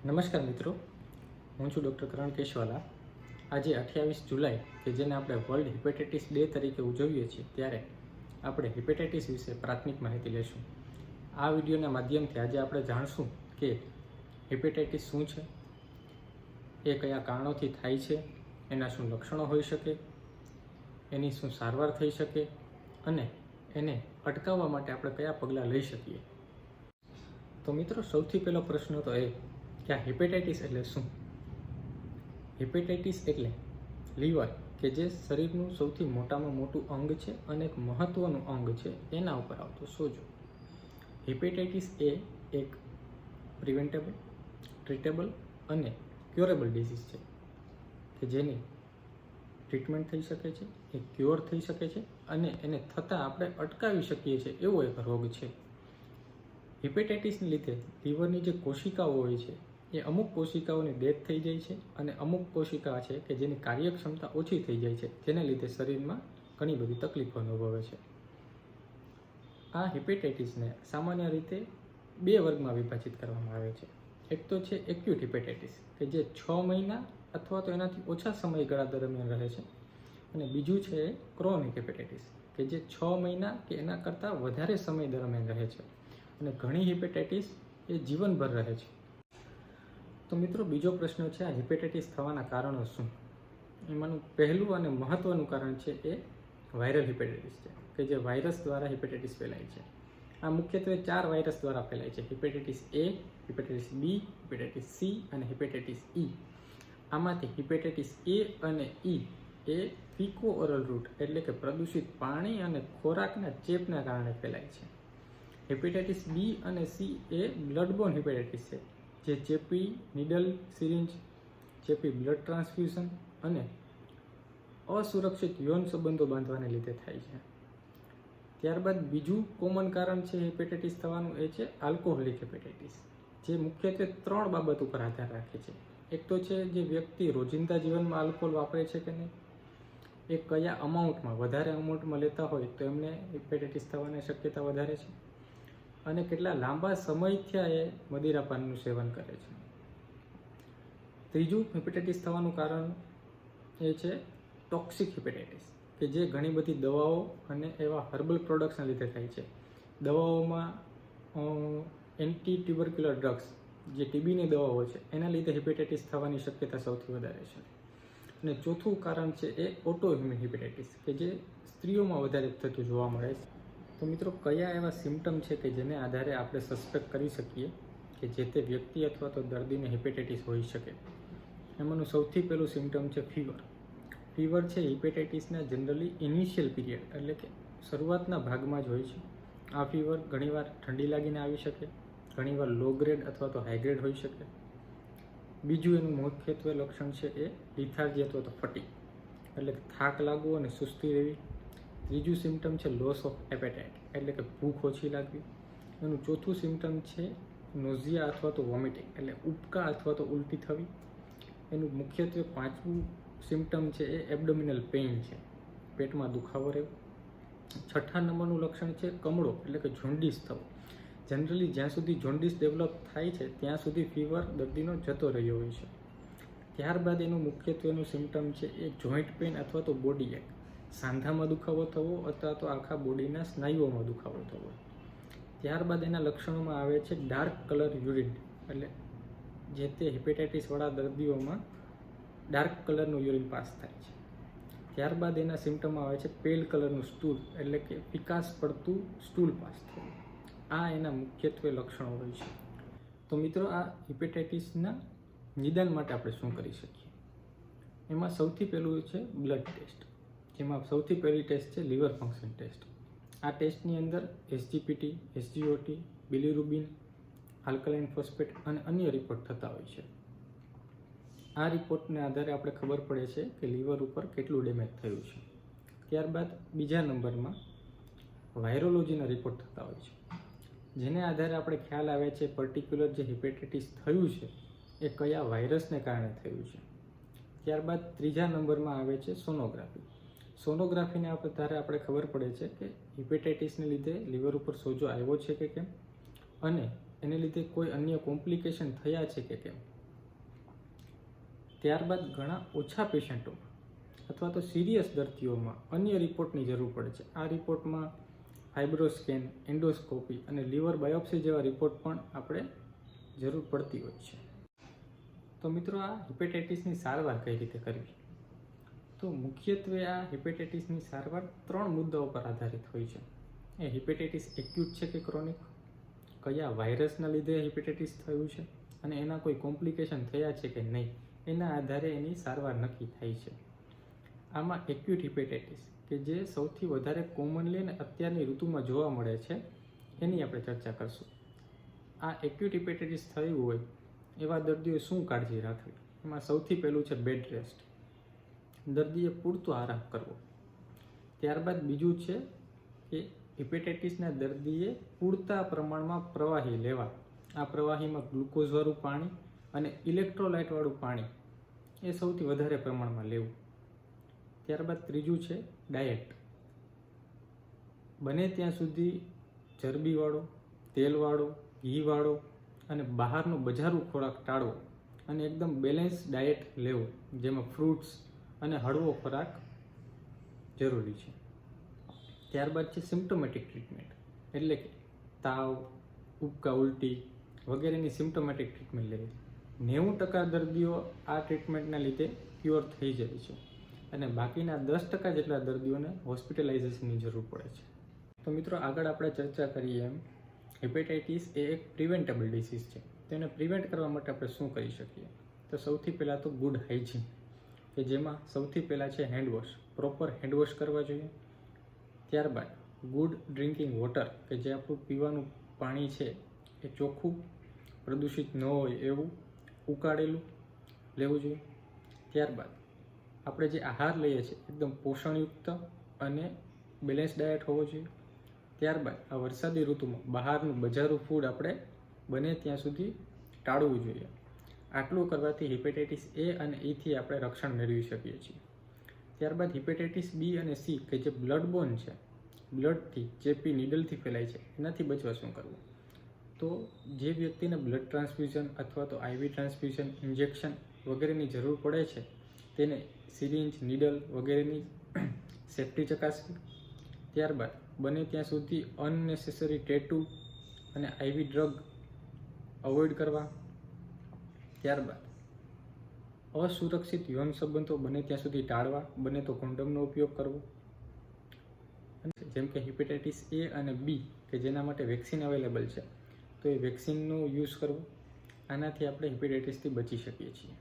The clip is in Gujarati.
નમસ્કાર મિત્રો, હું છું ડૉક્ટર કરણ કેશવાલા. આજે 28 જુલાઈ કે જેને આપણે વર્લ્ડ હિપેટાઇટિસ ડે તરીકે ઉજવીએ છીએ, ત્યારે આપણે હિપેટાઇટિસ વિશે પ્રાથમિક માહિતી લઈશું. આ વિડીયોના માધ્યમથી આજે આપણે જાણશું કે હિપેટાઇટિસ શું છે, એ કયા કારણોથી થાય છે, એના શું લક્ષણો હોઈ શકે, એની શું સારવાર થઈ શકે અને એને અટકાવવા માટે આપણે કયા પગલાં લઈ શકીએ. તો મિત્રો, સૌથી પહેલો પ્રશ્ન તો એ કે આ હિપેટાઇટિસ એટલે શું? હિપેટાઇટિસ એટલે લીવર કે જે શરીરનું સૌથી મોટામાં મોટું અંગ છે અને એક મહત્વનું અંગ છે, એના ઉપર આવતો સોજો. હિપેટાઇટિસ એ એક પ્રિવેન્ટેબલ, ટ્રીટેબલ અને ક્યોરેબલ ડિઝીઝ છે કે જેની ટ્રીટમેન્ટ થઈ શકે છે, એ ક્યોર થઈ શકે છે અને એને થતાં આપણે અટકાવી શકીએ છીએ એવો એક રોગ છે. હિપેટાઇટિસને લીધે લીવરની જે કોશિકાઓ હોય છે, એ અમુક કોશિકાઓની ડેથ થઈ જાય છે અને અમુક કોશિકા છે કે જેની કાર્યક્ષમતા ઓછી થઈ જાય છે, જેને લીધે શરીરમાં ઘણી બધી તકલીફો અનુભવે છે. આ હિપેટાઇટિસને સામાન્ય રીતે બે વર્ગમાં વિભાજિત કરવામાં આવે છે. એક તો છે એક્યુટ હિપેટાઇટિસ કે જે 6 મહિના અથવા તો એનાથી ઓછા સમયગાળા દરમિયાન રહે છે, અને બીજું છે ક્રોનિક હિપેટાઇટિસ કે જે 6 મહિના કે એના કરતાં વધારે સમય દરમિયાન રહે છે, અને ઘણી હિપેટાઇટિસ એ જીવનભર રહે છે. તો મિત્રો, બીજો પ્રશ્ન છે આ હિપેટાઇટિસ થવાના કારણો શું? એમાંનું પહેલું અને મહત્વનું કારણ છે એ વાયરલ હિપેટાઇટિસ છે કે જે વાયરસ દ્વારા હિપેટાઇટિસ ફેલાય છે. આ મુખ્યત્વે 4 વાયરસ દ્વારા ફેલાય છે: hepatitis A, hepatitis B, hepatitis C અને હિપેટાઇટિસ ઈ. આમાંથી હિપેટાઇટિસ એ અને ઈ એ ફીકો ઓરલ રૂટ એટલે કે પ્રદૂષિત પાણી અને ખોરાકના ચેપના કારણે ફેલાય છે. હિપેટાઇટિસ બી અને સી એ બ્લડબોર્ન હિપેટાઇટિસ છે જે ચેપી નીડલ સિરિંજ, ચેપી બ્લડ ટ્રાન્સફ્યુઝન અને અસુરક્ષિત યૌન સંબંધો બાંધવાને લીધે થાય છે. ત્યારબાદ બીજું કોમન કારણ છે હિપેટાઇટિસ થવાનું, એ છે આલ્કોહોલિક હિપેટાઇટિસ, જે મુખ્યત્વે 3 બાબત ઉપર આધાર રાખે છે. એક તો છે જે વ્યક્તિ રોજિંદા જીવનમાં આલ્કોહોલ વાપરે છે કે નહીં, એ કયા અમાઉન્ટમાં, વધારે અમાઉન્ટમાં લેતા હોય તો એમને હિપેટાઇટિસ થવાની શક્યતા વધારે છે, અને કેટલા લાંબા સમયથી એ મદિરાપાનનું સેવન કરે છે. ત્રીજું હિપેટાઇટિસ થવાનું કારણ એ છે ટોક્સિક હિપેટાઇટિસ કે જે ઘણી બધી દવાઓ અને એવા હર્બલ પ્રોડક્ટ્સના લીધે થાય છે. દવાઓમાં એન્ટી ટ્યુબરક્યુલર ડ્રગ્સ, જે ટીબીની દવાઓ છે, એના લીધે હિપેટાઇટિસ થવાની શક્યતા સૌથી વધારે છે. અને ચોથું કારણ છે એ ઓટોઇમ્યુન હિપેટાઇટિસ કે જે સ્ત્રીઓમાં વધારે થતું જોવા મળે છે. તો મિત્રો, કયા એવા સિમ્ટમ છે કે જેને આધારે આપણે સસ્પેક્ટ કરી શકીએ કે જે તે વ્યક્તિ અથવા તો દર્દીને હિપેટાઇટિસ હોઈ શકે? એમાંનું સૌથી પહેલું સિમ્ટમ છે ફીવર. ફીવર છે હિપેટાઇટિસના જનરલી ઇનિશિયલ પીરિયડ એટલે કે શરૂઆતના ભાગમાં જ હોય છે. આ ફીવર ઘણીવાર ઠંડી લાગીને આવી શકે, ઘણીવાર લો ગ્રેડ અથવા તો હાઈ ગ્રેડ હોઈ શકે. બીજું એનું મુખ્યત્વે લક્ષણ છે એ લિથાર્જી અથવા તો ફટીગ એટલે કે થાક લાગવો અને સુસ્તી રહેવી. ત્રીજું સિમ્ટમ છે લોસ ઓફ એપેટાઇટ એટલે કે ભૂખ ઓછી લાગવી. એનું ચોથું સિમ્ટમ છે નોઝિયા અથવા તો વોમિટિંગ એટલે ઉબકા અથવા તો ઉલટી થવી. એનું મુખ્યત્વે પાંચમું સિમ્ટમ છે એ એબ્ડોમિનલ પેઇન છે, પેટમાં દુખાવો રહેવો. 6થા નંબરનું લક્ષણ છે કમળો એટલે કે જોન્ડિસ થવો. જનરલી જ્યાં સુધી જોન્ડિસ ડેવલપ થાય છે ત્યાં સુધી ફીવર દર્દીનો જતો રહ્યો હોય છે. ત્યારબાદ એનું મુખ્યત્વેનું સિમ્ટમ છે એ જોઈન્ટ પેઇન અથવા તો બોડી એક, સાંધામાં દુખાવો થવો અથવા તો આખા બોડીના સ્નાયુઓમાં દુખાવો થવો. ત્યારબાદ એના લક્ષણોમાં આવે છે ડાર્ક કલર યુરિન એટલે જે તે હિપેટાઇટિસવાળા દર્દીઓમાં ડાર્ક કલરનું યુરિન પાસ થાય છે. ત્યારબાદ એના સિમ્ટમમાં આવે છે પેલ કલરનું સ્ટૂલ એટલે કે ફિકાસ પડતું સ્ટૂલ પાસ થવું. આ એના મુખ્યત્વે લક્ષણો હોય છે. તો મિત્રો, આ હિપેટાઇટિસના નિદાન માટે આપણે શું કરી શકીએ? એમાં સૌથી પહેલું છે બ્લડ ટેસ્ટ, જેમાં સૌથી પહેલી ટેસ્ટ છે લીવર ફંક્શન ટેસ્ટ. આ ટેસ્ટની અંદર એસજીપીટી, એસજીઓટી, બિલિરુબિન, આલ્કલાઇન ફોસ્ફેટ અને અન્ય રિપોર્ટ થતા હોય છે. આ રિપોર્ટને આધારે આપણે ખબર પડે છે કે લીવર ઉપર કેટલું ડેમેજ થયું છે. ત્યારબાદ બીજા નંબરમાં વાયરોલોજીના રિપોર્ટ થતા હોય છે, જેને આધારે આપણે ખ્યાલ આવે છે પર્ટિક્યુલર જે હિપેટાઇટિસ થયું છે એ કયા વાયરસને કારણે થયું છે. ત્યારબાદ ત્રીજા નંબરમાં આવે છે સોનોગ્રાફી. સોનોગ્રાફીને આધારે આપણે ખબર પડે છે કે હિપેટાઇટિસને લીધે લીવર ઉપર સોજો આવ્યો છે કે કેમ, અને એને લીધે કોઈ અન્ય કોમ્પ્લિકેશન થયા છે કે કેમ. ત્યારબાદ ઘણા ઓછા પેશન્ટોમાં અથવા તો સિરિયસ દર્દીઓમાં અન્ય રિપોર્ટની જરૂર પડે છે. આ રિપોર્ટમાં ફાઇબ્રોસ્કેન, એન્ડોસ્કોપી અને લીવર બાયોપ્સી જેવા રિપોર્ટ પણ આપણે જરૂર પડતી હોય છે. તો મિત્રો, આ હિપેટાઇટિસની સારવાર કઈ રીતે કરવી? તો મુખ્યત્વે આ હિપેટાઇટિસની સારવાર 3 મુદ્દાઓ પર આધારિત હોય છે. એ હિપેટાઇટિસ એક્યુટ છે કે ક્રોનિક, કયા વાયરસના લીધે હિપેટાઇટિસ થયું છે અને એના કોઈ કોમ્પ્લિકેશન થયા છે કે નહીં, એના આધારે એની સારવાર નક્કી થાય છે. આમાં એક્યુટ હિપેટાઇટિસ કે જે સૌથી વધારે કોમનલી અને અત્યારની ઋતુમાં જોવા મળે છે, એની આપણે ચર્ચા કરશું. આ એક્યુટ હિપેટાઇટિસ થયું હોય એવા દર્દીઓએ શું કાળજી રાખવી? એમાં સૌથી પહેલું છે બેડ રેસ્ટ. દર્દીએ પૂરતો આરામ કરવો. ત્યારબાદ બીજું છે કે હિપેટાઇટિસના દર્દીએ પૂરતા પ્રમાણમાં પ્રવાહી લેવા. આ પ્રવાહીમાં ગ્લુકોઝવાળું પાણી અને ઇલેક્ટ્રોલાઇટવાળું પાણી એ સૌથી વધારે પ્રમાણમાં લેવું. ત્યારબાદ ત્રીજું છે ડાયટ. બને ત્યાં સુધી ચરબીવાળો, તેલવાળો, ઘીવાળો અને બહારનો બજારું ખોરાક ટાળવો અને એકદમ બેલેન્સ ડાયટ લેવું, જેમાં ફ્રૂટ્સ અને હળવો ખોરાક જરૂરી છે. ત્યારબાદ છે સિમ્પ્ટોમેટિક ટ્રીટમેન્ટ, એટલે કે તાવ, ઉબકા, ઉલટી વગેરેની સિમ્પ્ટોમેટિક ટ્રીટમેન્ટ લેવી. 90% દર્દીઓ આ ટ્રીટમેન્ટના લીધે ક્યોર થઈ જાય છે અને બાકીના 10% જેટલા દર્દીઓને હોસ્પિટલાઇઝેશનની જરૂર પડે છે. તો મિત્રો, આગળ આપણે ચર્ચા કરીએ એમ હિપેટાઇટિસ એ એક પ્રિવેન્ટેબલ ડિસીઝ છે. તેને પ્રિવેન્ટ કરવા માટે આપણે શું કરી શકીએ? તો સૌથી પહેલાં તો ગુડ હાઇજીન, કે જેમાં સૌથી પહેલાં છે હેન્ડવોશ. પ્રોપર હેન્ડવોશ કરવા જોઈએ. ત્યારબાદ ગુડ ડ્રિંકિંગ વોટર, કે જે આપણું પીવાનું પાણી છે એ ચોખ્ખું, પ્રદૂષિત ન હોય એવું ઉકાળેલું લેવું જોઈએ. ત્યારબાદ આપણે જે આહાર લઈએ છીએ એકદમ પોષણયુક્ત અને બેલેન્સ ડાયટ હોવો જોઈએ. ત્યારબાદ આ વરસાદી ઋતુમાં બહારનું બજારું ફૂડ આપણે બને ત્યાં સુધી ટાળવું જોઈએ. આટલું કરવાથી હિપેટાઇટિસ એ અને ઈથી આપણે રક્ષણ મેળવી શકીએ છીએ. ત્યારબાદ હિપેટાઇટિસ બી અને સી, કે જે બ્લડબોર્ન છે, બ્લડથી ચેપી નીડલથી ફેલાય છે, એનાથી બચવા શું કરવું? તો જે વ્યક્તિને બ્લડ ટ્રાન્સફ્યુઝન અથવા તો આઈવી ટ્રાન્સફ્યુઝન, ઇન્જેક્શન વગેરેની જરૂર પડે છે, તેને સિરિંજ, નીડલ વગેરેની સેફ્ટી ચકાસવી. ત્યારબાદ બને ત્યાં સુધી અનનેસેસરી ટેટુ અને આઈવી ડ્રગ અવોઇડ કરવા. ત્યારબાદ અસુરક્ષિત યૌન સંબંધો બને ત્યાં સુધી ટાળવા, બને તો કોન્ડોમનો ઉપયોગ કરવો. જેમ કે હિપેટાઇટિસ એ અને બી, કે જેના માટે વેક્સિન અવેલેબલ છે, તો એ વેક્સિનનો યુઝ કરવો. આનાથી આપણે હિપેટાઇટિસથી બચી શકીએ છીએ.